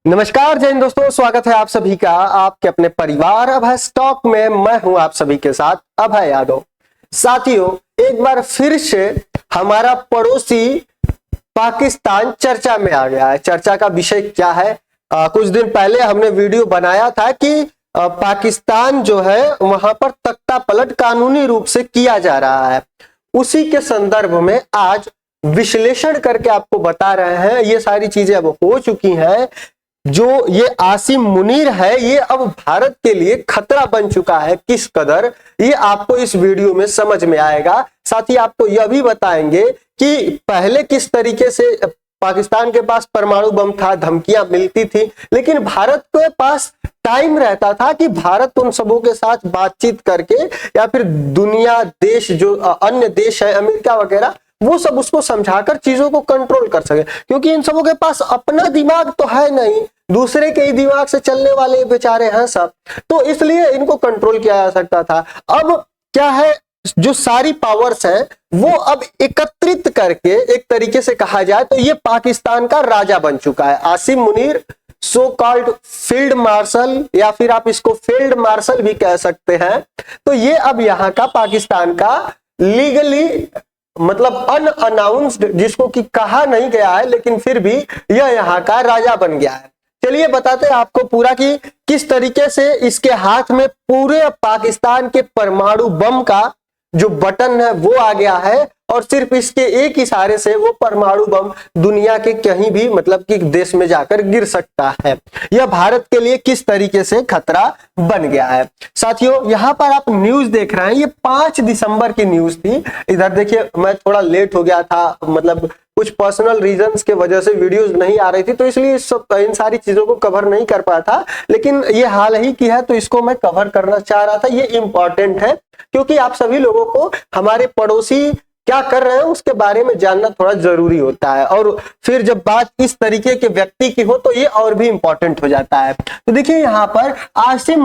नमस्कार जय हिंद दोस्तों, स्वागत है आप सभी का आपके अपने परिवार अभय स्टॉक में। मैं हूं आप सभी के साथ अभय यादव। साथियों, एक बार फिर से हमारा पड़ोसी पाकिस्तान चर्चा में आ गया है। चर्चा का विषय क्या है? कुछ दिन पहले हमने वीडियो बनाया था कि पाकिस्तान जो है वहां पर तख्ता पलट कानूनी रूप से किया जा रहा है। उसी के संदर्भ में आज विश्लेषण करके आपको बता रहे हैं। ये सारी चीजें अब हो चुकी हैं। जो ये आसिम मुनीर है ये अब भारत के लिए खतरा बन चुका है। किस कदर, ये आपको इस वीडियो में समझ में आएगा। साथ ही आपको यह भी बताएंगे कि पहले किस तरीके से पाकिस्तान के पास परमाणु बम था, धमकियां मिलती थी, लेकिन भारत के पास टाइम रहता था कि भारत उन सबों के साथ बातचीत करके या फिर दुनिया देश जो अन्य देश है अमेरिका वगैरह, वो सब उसको समझाकर चीजों को कंट्रोल कर सके। क्योंकि इन सबों के पास अपना दिमाग तो है नहीं, दूसरे के ही दिमाग से चलने वाले बेचारे हैं सब, तो इसलिए इनको कंट्रोल किया जा सकता था। अब क्या है, जो सारी पावर्स हैं वो अब एकत्रित करके एक तरीके से कहा जाए तो ये पाकिस्तान का राजा बन चुका है। Asim Munir so called field marshal, या फिर आप इसको फील्ड मार्शल भी कह सकते हैं। तो ये अब यहाँ का पाकिस्तान का लीगली मतलब अनअनाउंस्ड, जिसको कि कहा नहीं गया है लेकिन फिर भी यह यहाँ का राजा बन गया है। चलिए बताते हैं आपको पूरा कि किस तरीके से इसके हाथ में पूरे पाकिस्तान के परमाणु बम का जो बटन है वो आ गया है, और सिर्फ इसके एक इशारे से वो परमाणु बम दुनिया के कहीं भी मतलब कि देश में जाकर गिर सकता है। यह भारत के लिए किस तरीके से खतरा बन गया है। साथियों, यहाँ पर आप न्यूज देख रहे हैं, ये 5 दिसंबर की न्यूज थी। इधर देखिए, मैं थोड़ा लेट हो गया था, मतलब कुछ पर्सनल रीजंस के वजह से वीडियोस नहीं आ रही थी, तो इसलिए इन सारी चीजों को कवर नहीं कर पाया था। लेकिन ये हाल ही की है तो इसको मैं कवर करना चाह रहा था। ये इंपॉर्टेंट है क्योंकि आप सभी लोगों को हमारे पड़ोसी क्या कर रहे हैं उसके बारे में जानना थोड़ा जरूरी होता है, और फिर जब बात इस तरीके के व्यक्ति की हो तो ये और भी इंपॉर्टेंट हो जाता है। तो देखिए यहाँ पर Asim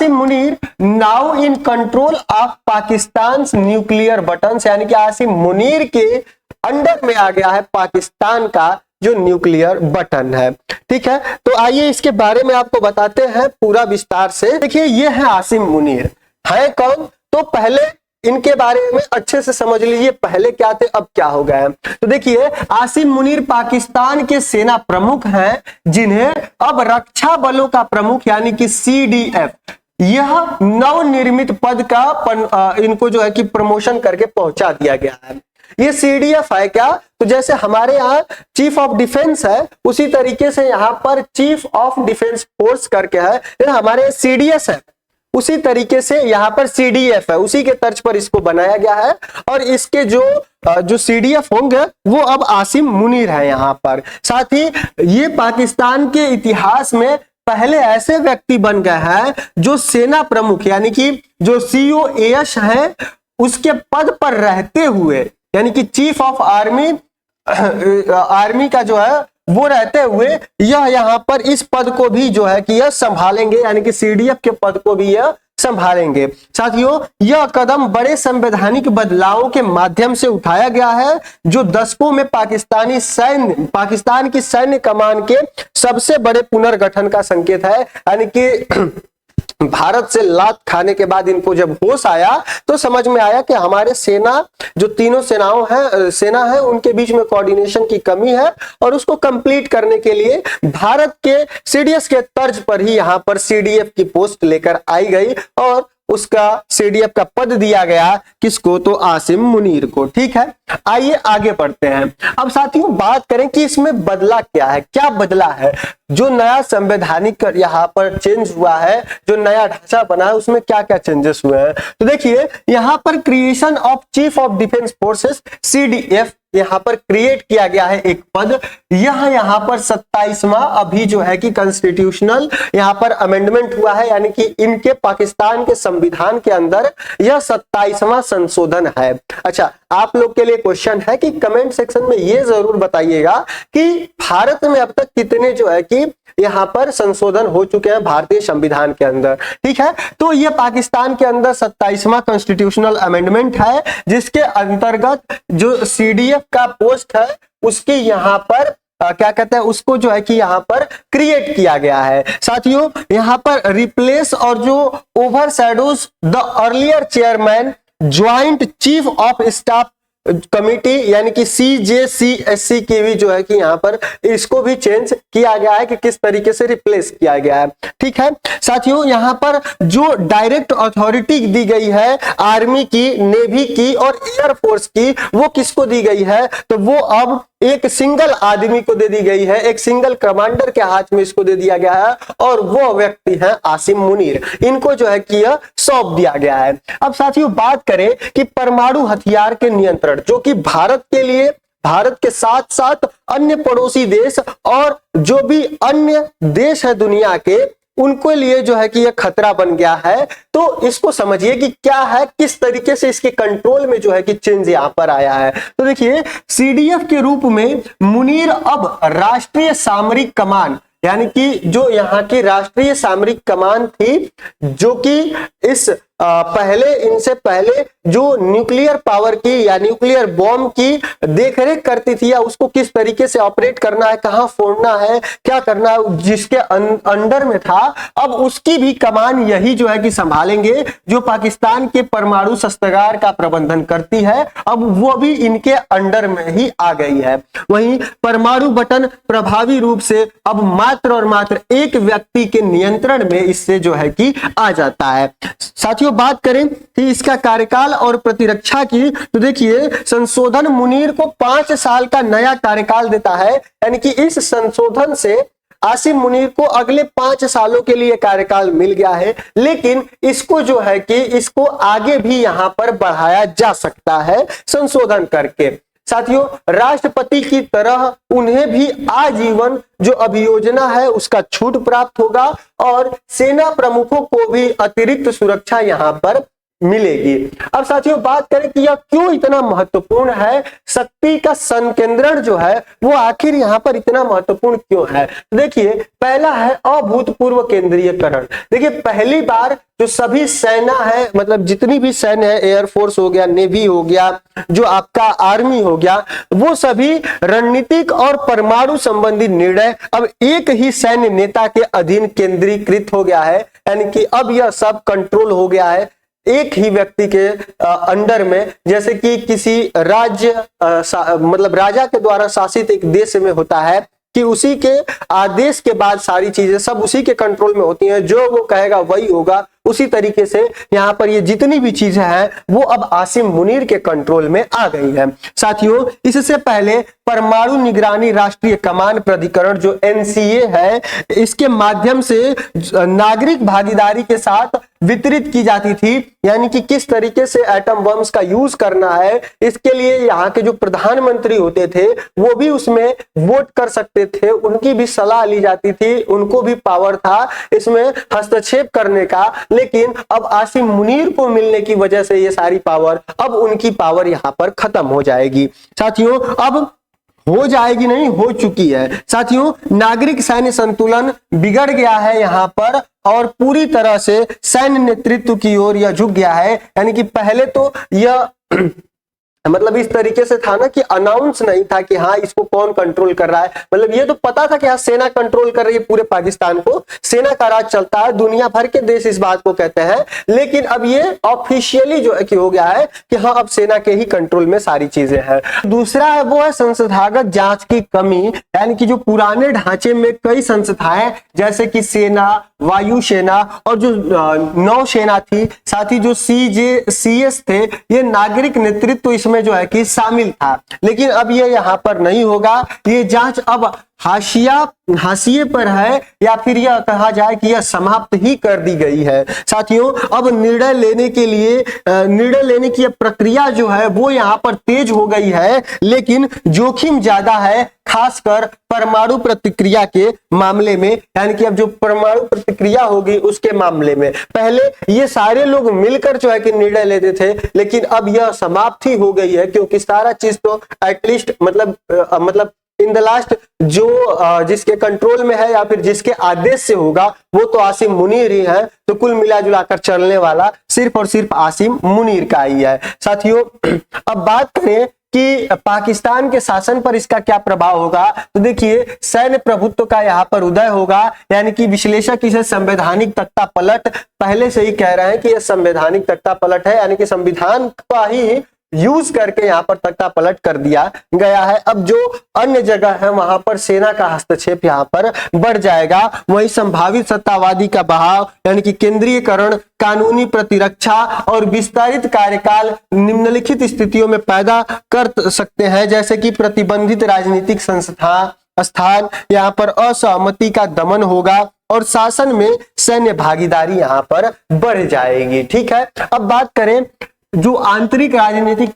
Munir now in control of Pakistan nuclear buttons, यानी कि आसिम मुनीर के अंडर में आ गया है पाकिस्तान का जो न्यूक्लियर बटन है। ठीक है, तो आइए इसके बारे में आपको बताते हैं पूरा विस्तार से। देखिए, ये है आसिम मुनीर। है कौन? तो पहले इनके बारे में अच्छे से समझ लीजिए, पहले क्या थे अब क्या हो गए हैं। तो देखिए, आसिम मुनीर पाकिस्तान के सेना प्रमुख हैं, जिन्हें अब रक्षा बलों का प्रमुख यानी कि CDF, यह नवनिर्मित पद का इनको जो है कि प्रमोशन करके पहुंचा दिया गया है। ये CDF है क्या? तो जैसे हमारे यहाँ चीफ ऑफ डिफेंस है, उसी तरीके से यहाँ पर चीफ ऑफ डिफेंस फोर्स करके है। हमारे CDS है, उसी तरीके से यहाँ पर CDF है, उसी के तर्ज पर इसको बनाया गया है। और इसके जो CDF होंगे वो अब आसिम मुनीर है यहाँ पर। साथ ही ये पाकिस्तान के इतिहास में पहले ऐसे व्यक्ति बन गए हैं जो सेना प्रमुख यानी कि जो COAS है उसके पद पर रहते हुए, यानी कि चीफ ऑफ आर्मी का जो है वो रहते हुए यह यहाँ पर इस पद को भी जो है कि यह संभालेंगे, यानी कि CDF के पद को भी यह संभालेंगे। साथियों, यह कदम बड़े संवैधानिक बदलावों के माध्यम से उठाया गया है, जो दशकों में पाकिस्तान की सैन्य कमान के सबसे बड़े पुनर्गठन का संकेत है। यानी कि भारत से लात खाने के बाद इनको जब होश आया तो समझ में आया कि हमारे सेना जो तीनों सेना है उनके बीच में कोऑर्डिनेशन की कमी है, और उसको कंप्लीट करने के लिए भारत के CDS के तर्ज पर ही यहाँ पर CDF की पोस्ट लेकर आई गई, और उसका CDF का पद दिया गया किसको? तो आसिम मुनीर को। ठीक है, आइए आगे बढ़ते हैं। अब साथियों बात करें कि इसमें बदला क्या है, क्या बदला है, जो नया संवैधानिक यहाँ पर चेंज हुआ है, जो नया ढांचा बना है उसमें क्या क्या चेंजेस हुए हैं। तो देखिए, यहाँ पर creation of chief of defence forces CDF यहाँ पर क्रिएट किया गया है एक पद। यहाँ पर 27वां अभी जो है कि कॉन्स्टिट्यूशनल यहाँ पर अमेंडमेंट हुआ है, यानी कि इनके पाकिस्तान के संविधान के अंदर यह 27वां संशोधन है। अच्छा, आप लोग के लिए क्वेश्चन है कि कमेंट सेक्शन में ये जरूर बताइएगा कि भारत में अब तक कितने जो है कि यहाँ पर संशोधन हो चुके हैं भारतीय संविधान के अंदर। ठीक है, तो ये पाकिस्तान के अंदर 27वां कॉन्स्टिट्यूशनल अमेंडमेंट है, जिसके अंतर्गत जो CDF का पोस्ट है उसकी यहाँ पर क्या कहते हैं उसको जो है कि यहाँ पर क्रिएट किया गया है। साथियों यहाँ पर रिप्लेस और जो ओवरशैडोज the earlier chairman joint chief of staff committee यानी कि CJCSC की भी जो है कि यहाँ पर इसको भी चेंज किया गया है कि किस तरीके से रिप्लेस किया गया है। ठीक है साथियों, यहाँ पर जो डायरेक्ट अथॉरिटी दी गई है आर्मी की, नेवी की और एयरफोर्स की, वो किसको दी गई है? तो वो अब एक सिंगल आदमी को दे दी गई है, एक सिंगल कमांडर के हाथ में इसको दे दिया गया है और वो व्यक्ति है आसिम मुनीर। इनको जो है कि यह सौंप दिया गया है। अब साथियों बात करें कि परमाणु हथियार के नियंत्रण, जो कि भारत के लिए, भारत के साथ साथ अन्य पड़ोसी देश और जो भी अन्य देश है दुनिया के, उनको लिए जो है कि यह खतरा बन गया है। तो इसको समझिए कि क्या है, किस तरीके से इसके कंट्रोल में जो है कि चेंज यहां पर आया है। तो देखिए CDF के रूप में मुनीर अब राष्ट्रीय सामरिक कमान यानी कि जो यहाँ की राष्ट्रीय सामरिक कमान थी, जो कि इस पहले, इनसे पहले जो न्यूक्लियर पावर की या न्यूक्लियर बॉम्ब की देखरेख करती थी या उसको किस तरीके से ऑपरेट करना है, कहां फोड़ना है, क्या करना है, जिसके अंडर में था, अब उसकी भी कमान यही जो है कि संभालेंगे, जो पाकिस्तान के परमाणु शस्त्रागार का प्रबंधन करती है, अब वो भी इनके अंडर में ही आ गई है। वहीं परमाणु बटन प्रभावी रूप से अब मात्र और मात्र एक व्यक्ति के नियंत्रण में इससे जो है कि आ जाता है। साथियों बात करें कि इसका कार्यकाल और प्रतिरक्षा की, तो देखिए संशोधन मुनीर को 5 साल का नया कार्यकाल देता है, यानी कि इस संशोधन से आसिम मुनीर को अगले 5 सालों के लिए कार्यकाल मिल गया है, लेकिन इसको जो है कि इसको आगे भी यहां पर बढ़ाया जा सकता है संशोधन करके। साथियों राष्ट्रपति की तरह उन्हें भी आजीवन जो अभियोजना है उसका छूट प्राप्त होगा और सेना प्रमुखों को भी अतिरिक्त सुरक्षा यहां पर मिलेगी। अब साथियों बात करें कि यह क्यों इतना महत्वपूर्ण है, शक्ति का संकेंद्रण जो है वो आखिर यहाँ पर इतना महत्वपूर्ण क्यों है? देखिए पहला है अभूतपूर्व केंद्रीयकरण। देखिए पहली बार जो सभी सेना है, मतलब जितनी भी सैन्य है, एयरफोर्स हो गया, नेवी हो गया, जो आपका आर्मी हो गया, वो सभी रणनीतिक और परमाणु संबंधी निर्णय अब एक ही सैन्य नेता के अधीन केंद्रीकृत हो गया है, यानी कि अब यह सब कंट्रोल हो गया है एक ही व्यक्ति के अंडर में। जैसे कि किसी राज्य मतलब राजा के द्वारा शासित एक देश में होता है कि उसी के आदेश के बाद सारी चीजें सब उसी के कंट्रोल में होती हैं, जो वो कहेगा वही होगा। उसी तरीके से यहाँ पर ये जितनी भी चीजें हैं वो अब आसिम मुनीर के कंट्रोल में आ गई है। साथियों इससे पहले परमाणु निगरानी राष्ट्रीय कमान प्राधिकरण जो NCA है, इसके माध्यम से नागरिक भागीदारी के साथ वितरित की जाती थी, यानी कि किस तरीके से एटम बम्स का यूज करना है, इसके लिए यहाँ के जो प्रधानमंत्री होते थे वो भी उसमें वोट कर सकते थे, उनकी भी सलाह ली जाती थी, उनको भी पावर था इसमें हस्तक्षेप करने का। लेकिन अब आसिम मुनीर को मिलने की वजह से ये सारी पावर, अब उनकी पावर यहाँ पर खत्म हो जाएगी। साथियों अब हो जाएगी नहीं, हो चुकी है। साथियों नागरिक सैन्य संतुलन बिगड़ गया है यहाँ पर और पूरी तरह से सैन्य नेतृत्व की ओर यह झुक गया है। यानी कि पहले तो यह मतलब इस तरीके से था ना कि अनाउंस नहीं था कि हाँ इसको कौन कंट्रोल कर रहा है, मतलब ये तो पता था कि हाँ सेना कंट्रोल कर रही है पूरे पाकिस्तान को, सेना का राज चलता है, दुनिया भर के देश इस बात को कहते हैं। लेकिन अब ये ऑफिशियली जो है कि हो गया है कि हाँ अब सेना के ही कंट्रोल में सारी चीजें हैं। दूसरा है वो है संस्थागत जांच की कमी, यानी कि जो पुराने ढांचे में कई संस्थाएं जैसे कि सेना, वायुसेना और जो नौसेना थी, साथ ही जो CJCS थे, ये नागरिक नेतृत्व इसमें जो है कि शामिल था। लेकिन अब ये यहाँ पर नहीं होगा, ये जांच अब हाशिए पर है या फिर यह कहा जाए कि यह समाप्त ही कर दी गई है। साथियों अब निर्णय लेने की प्रक्रिया जो है वो यहाँ पर तेज हो गई है, लेकिन जोखिम ज्यादा है, खासकर परमाणु प्रतिक्रिया के मामले में। यानी कि अब जो परमाणु प्रतिक्रिया होगी उसके मामले में पहले ये सारे लोग मिलकर जो है कि निर्णय लेते थे, लेकिन अब यह समाप्ति हो गई है, क्योंकि सारा चीज तो एटलीस्ट मतलब इन द लास्ट जो जिसके कंट्रोल में है या फिर जिसके आदेश से होगा वो तो आसिम मुनीर ही है। तो कुल मिला जुलाकर चलने वाला सिर्फ और सिर्फ आसिम मुनीर का ही है। साथियों अब बात करें कि पाकिस्तान के शासन पर इसका क्या प्रभाव होगा, तो देखिए सैन्य प्रभुत्व का यहाँ पर उदय होगा, यानी कि विश्लेषक इसे संवैधानिक तख्ता पलट पहले से ही कह रहे हैं कि यह संवैधानिक तख्ता पलट है, यानी कि संविधान का ही यूज करके यहाँ पर तख्ता पलट कर दिया गया है। अब जो अन्य जगह है वहां पर सेना का हस्तक्षेप यहाँ पर बढ़ जाएगा। वही संभावित सत्तावादी का बहाव यानी कि केंद्रीयकरण, कानूनी प्रतिरक्षा और विस्तारित कार्यकाल निम्नलिखित स्थितियों में पैदा कर सकते हैं, जैसे कि प्रतिबंधित राजनीतिक स्थान, यहाँ पर असहमति का दमन होगा और शासन में सैन्य भागीदारी यहाँ पर बढ़ जाएगी। ठीक है, अब बात करें जो आंतरिक राजनीतिक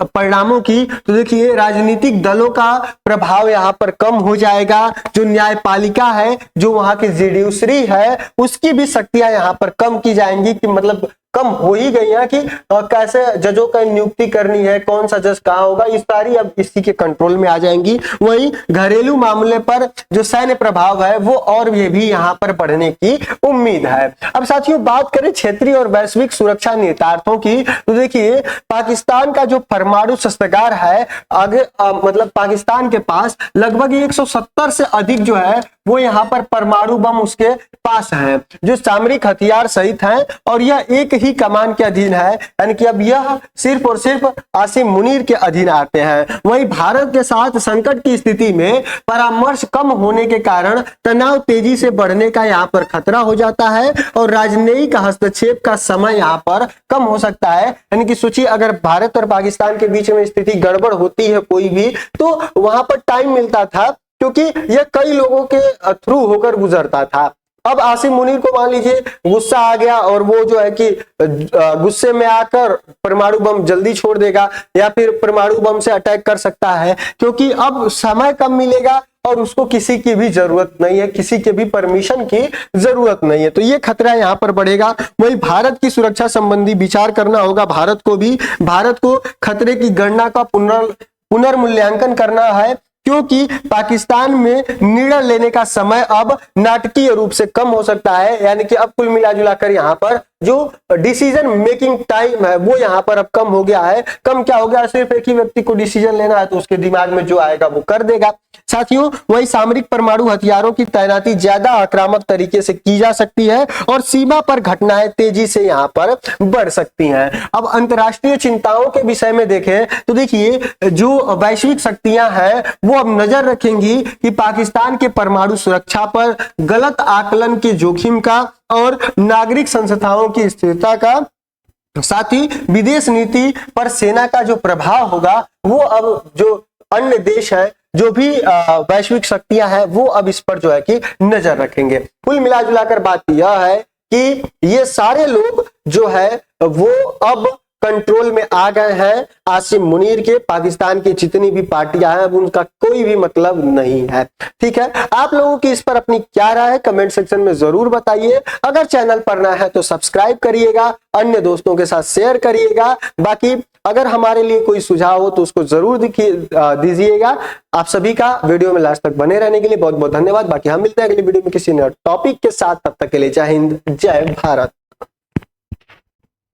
परिणामों की, तो देखिए राजनीतिक दलों का प्रभाव यहाँ पर कम हो जाएगा। जो न्यायपालिका है, जो वहां की जुडिशरी है, उसकी भी शक्तियां यहाँ पर कम की जाएंगी, कि मतलब कम हो ही गई है कि कैसे जजों का नियुक्ति करनी है, कौन सा जज कहाँ होगा, इस सारी अब इसी के कंट्रोल में आ जाएंगी। वहीं घरेलू मामले पर जो सैन्य प्रभाव है वो और ये भी यहाँ पर बढ़ने की उम्मीद है। अब साथियों बात करें क्षेत्रीय और वैश्विक सुरक्षा निहितार्थों की, तो देखिए पाकिस्तान का जो परमाणु शस्त्रागार है, आगे मतलब पाकिस्तान के पास लगभग 170 से अधिक जो है वो यहाँ पर परमाणु बम उसके पास है, जो सामरिक हथियार सहित हैं, और यह एक ही कमान के अधीन है, यानी कि अब यह सिर्फ और सिर्फ आसिम मुनीर के अधीन आते हैं। वहीं भारत के साथ संकट की स्थिति में परामर्श कम होने के कारण तनाव तेजी से बढ़ने का यहाँ पर खतरा हो जाता है और राजनयिक हस्तक्षेप का समय यहाँ पर कम हो सकता है। यानी कि सोचिए अगर भारत और पाकिस्तान के बीच में स्थिति गड़बड़ होती है कोई भी, तो वहां पर टाइम मिलता था, क्योंकि यह कई लोगों के थ्रू होकर गुजरता था। अब आसिम मुनीर को मान लीजिए गुस्सा आ गया और वो जो है कि गुस्से में आकर परमाणु बम जल्दी छोड़ देगा या फिर परमाणु बम से अटैक कर सकता है, क्योंकि अब समय कम मिलेगा और उसको किसी की भी जरूरत नहीं है, किसी के भी परमिशन की जरूरत नहीं है, तो ये खतरा यहाँ पर बढ़ेगा। वही भारत की सुरक्षा संबंधी विचार करना होगा भारत को खतरे की गणना का पुनर्मूल्यांकन करना है, क्योंकि पाकिस्तान में निर्णय लेने का समय अब नाटकीय रूप से कम हो सकता है। यानी कि अब कुल मिला जुलाकर यहाँ पर जो डिसीजन मेकिंग टाइम है वो यहाँ पर अब कम हो गया है। कम क्या हो गया, सिर्फ एक ही व्यक्ति को डिसीजन लेना है तो उसके दिमाग में जो आएगा वो कर देगा। साथियों वही सामरिक परमाणु हथियारों की तैनाती ज्यादा आक्रामक तरीके से की जा सकती है और सीमा पर घटनाएं तेजी से यहाँ पर बढ़ सकती हैं। अब अंतर्राष्ट्रीय चिंताओं के विषय में देखें तो देखिए जो वैश्विक शक्तियां हैं वो अब नजर रखेंगी कि पाकिस्तान के परमाणु सुरक्षा पर गलत आकलन के जोखिम का और नागरिक संस्थाओं की स्थिरता का, साथ ही विदेश नीति पर सेना का जो प्रभाव होगा वो अब जो अन्य देश है, जो भी वैश्विक शक्तियां हैं वो अब इस पर जो है कि नजर रखेंगे। कुल मिला जुलाकर बात यह है कि ये सारे लोग जो है वो अब कंट्रोल में आ गए हैं आसिम मुनीर के। पाकिस्तान की जितनी भी पार्टियां हैं अब उनका कोई भी मतलब नहीं है। ठीक है, आप लोगों की इस पर अपनी क्या राय है कमेंट सेक्शन में जरूर बताइए। अगर चैनल पर नया है तो सब्सक्राइब करिएगा, अन्य दोस्तों के साथ शेयर करिएगा। बाकी अगर हमारे लिए कोई सुझाव हो तो उसको जरूर दीजिएगा। आप सभी का वीडियो में लास्ट तक बने रहने के लिए बहुत बहुत धन्यवाद। बाकी हम मिलते हैं अगली वीडियो में किसी नए टॉपिक के साथ, तब तक के लिए जय हिंद जय भारत।